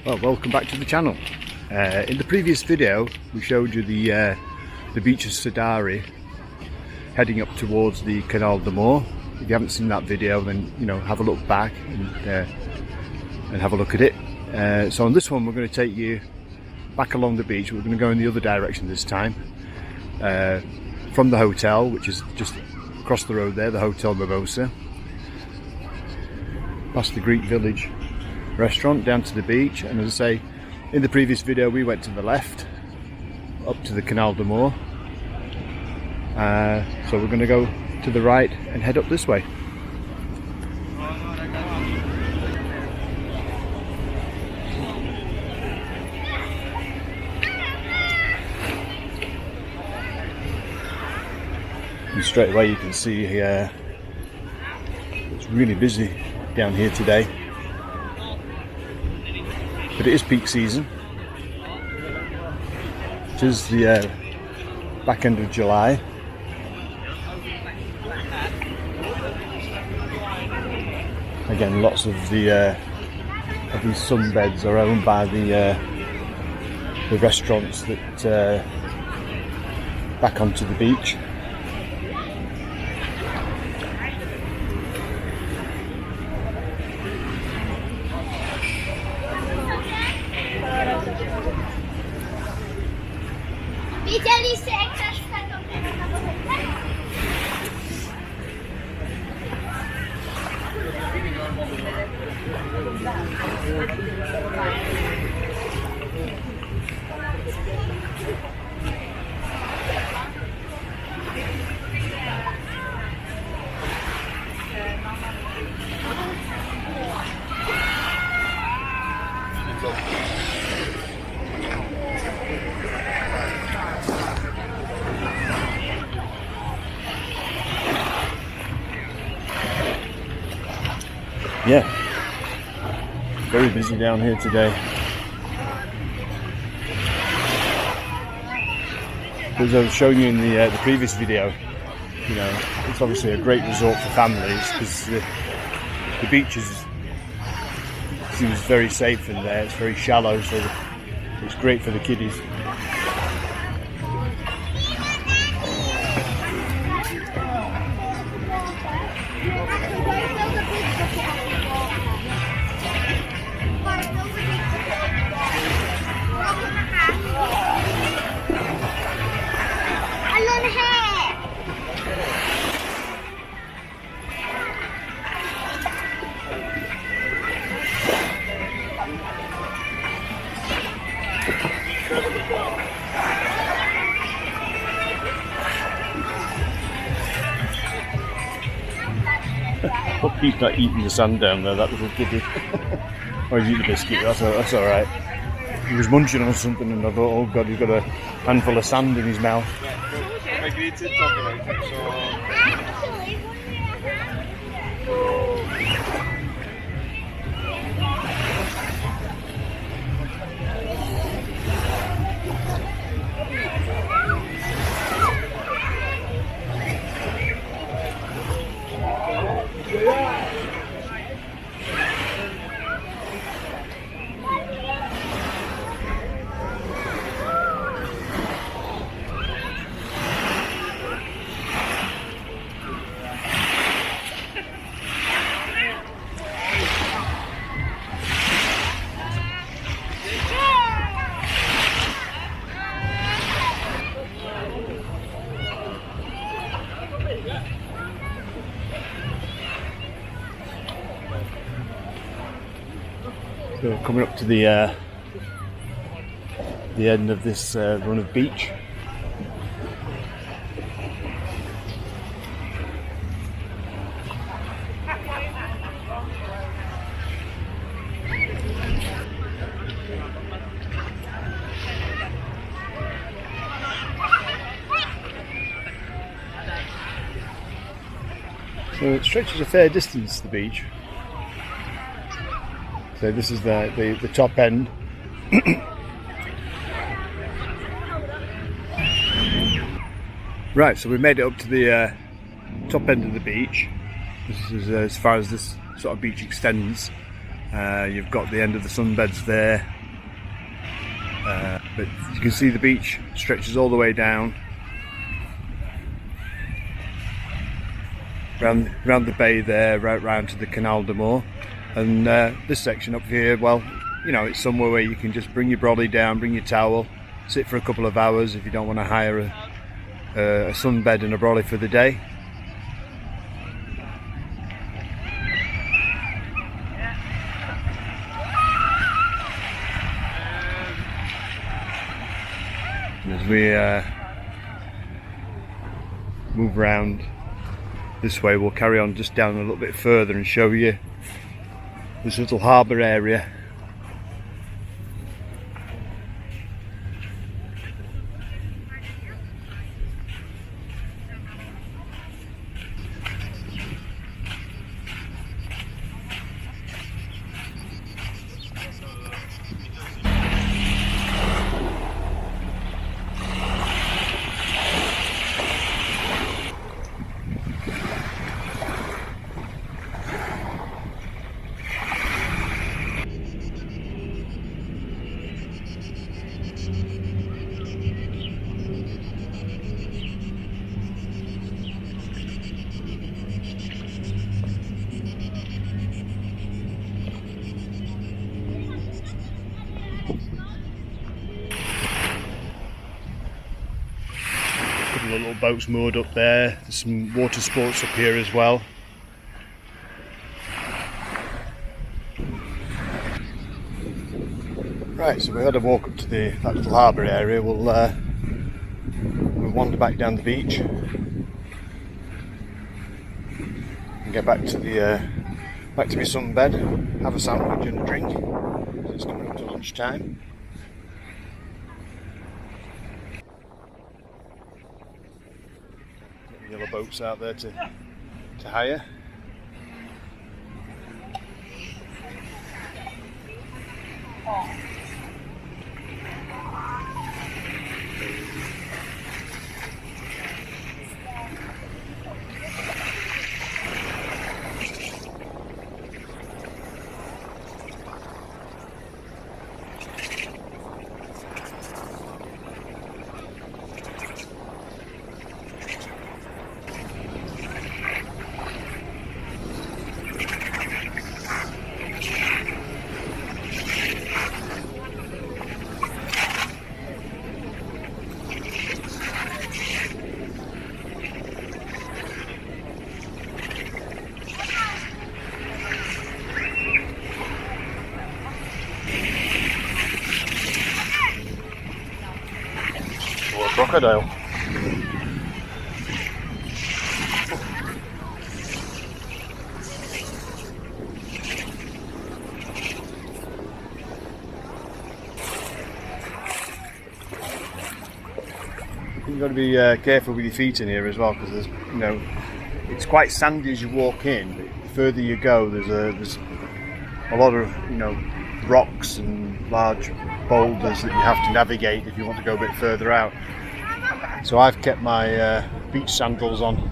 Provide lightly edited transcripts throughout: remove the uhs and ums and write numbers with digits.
Well, welcome back to the channel. In the previous video we showed you the beach of Sidari heading up towards the Canal de Mort. If you haven't seen that video, then have a look back and have a look at it. So on this one we're going to take you back along the beach. We're going to go in the other direction this time, from the hotel, which is just across the road there, the Hotel Mimosa, past the Greek village restaurant, down to the beach. And as I say, in the previous video we went to the left up to the Canal de Mort, so we're going to go to the right and head up this way. And straight away you can see it's really busy down here today. But it is peak season. It is the back end of July. Again, lots of these sunbeds are owned by the restaurants that back onto the beach. Yeah, very busy down here today. As I was showing you in the previous video, it's obviously a great resort for families because the beach seems very safe in there. It's very shallow, so it's great for the kiddies. Hope he's not eating the sand down there, that little kiddie. Or he's eating the biscuit, that's alright. He was munching on something and I thought, oh god, he's got a handful of sand in his mouth. So coming up to the end of this run of beach. So it stretches a fair distance, the beach. So this is the top end. Right, so we made it up to the top end of the beach. This is as far as this sort of beach extends. You've got the end of the Sunbeds there, but you can see the beach stretches all the way down round the bay there, right round to the Canal de Mort. And this section up here, well, you know, it's somewhere where you can just bring your brolly down, bring your towel, sit for a couple of hours if you don't want to hire a sunbed and a brolly for the day. And as we move around this way, we'll carry on just down a little bit further and show you this little harbour area. Little boats moored up there. There's some water sports up here as well. Right, so we had a walk up to that little harbour area. We'll wander back down the beach and get back to my sunbed, have a sandwich and a drink. It's coming up to lunchtime. Yellow boats out there to hire. Crocodile. You've got to be careful with your feet in here as well, because there's, you know, it's quite sandy as you walk in. But the further you go, there's a lot of, you know, rocks and large boulders that you have to navigate if you want to go a bit further out. So I've kept my beach sandals on.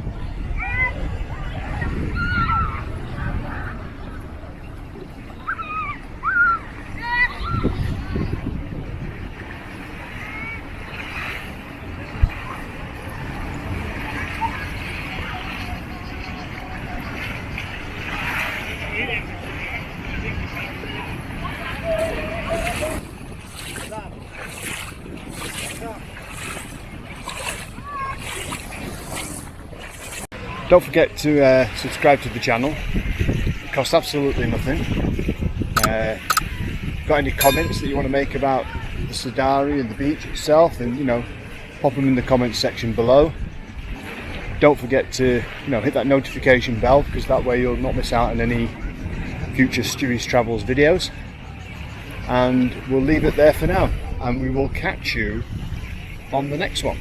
Don't forget to subscribe to the channel. It costs absolutely nothing. Got any comments that you want to make about the Sidari and the beach itself, and, you know, pop them in the comments section below. Don't forget to, you know, hit that notification bell, because that way you'll not miss out on any future Stewie's Travels videos. And we'll leave it there for now, and we will catch you on the next one.